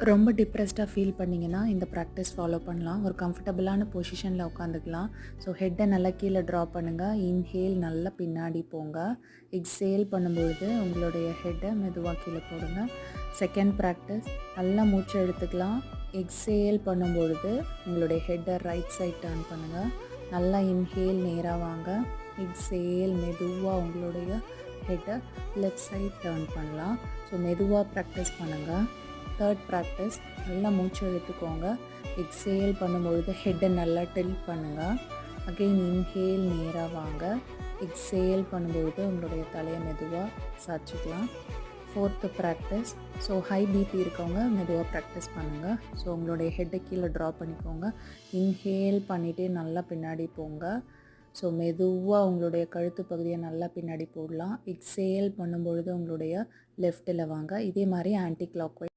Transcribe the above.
ரொம்ப டிப்ரெஸ்டாக ஃபீல் பண்ணிங்கன்னா இந்த ப்ராக்டிஸ் ஃபாலோ பண்ணலாம். ஒரு கம்ஃபர்டபுளான பொசிஷனில் உட்காந்துக்கலாம். ஸோ ஹெட்டை நல்லா கீழே ட்ரா பண்ணுங்கள். இன்ஹேல் நல்லா பின்னாடி போங்க. எக்ஸேல் பண்ணும்பொழுது உங்களுடைய ஹெட்டை மெதுவாக கீழே போடுங்க. செகண்ட் ப்ராக்டிஸ், நல்லா மூச்சை எடுத்துக்கலாம். எக்ஸேல் பண்ணும்பொழுது உங்களுடைய ஹெட்டை ரைட் சைட் டர்ன் பண்ணுங்கள். நல்லா இன்ஹேல் நேராக வாங்க. எக்ஸேல் மெதுவாக உங்களுடைய ஹெட்டை லெஃப்ட் சைட் டர்ன் பண்ணலாம். ஸோ மெதுவாக ப்ராக்டிஸ் பண்ணுங்கள். தேர்ட் ப்ராக்டிஸ், நல்லா மூச்சு எடுத்துக்கோங்க. எக்ஸேல் பண்ணும்பொழுது ஹெட்டை நல்லா டில்ட் பண்ணுங்கள். அகெயின் இன்ஹேல் நேராக வாங்க. எக்ஸேல் பண்ணும்பொழுது உங்களுடைய தலையை மெதுவாக சாய்ச்சிக்கலாம். Fourth practice, so high BP இருக்கவங்க மெதுவாக ப்ராக்டிஸ் பண்ணுங்கள். ஸோ உங்களுடைய ஹெட்டை கீழே ட்ரா பண்ணிக்கோங்க. இன்ஹேல் பண்ணிவிட்டு நல்லா பின்னாடி போங்க. ஸோ மெதுவாக உங்களுடைய கழுத்து பகுதியை நல்லா பின்னாடி போடலாம். எக்ஸேல் பண்ணும்பொழுது உங்களுடைய லெஃப்ட்டில் வாங்க. இதே மாதிரி ஆன்டி கிளாக் வைஸ்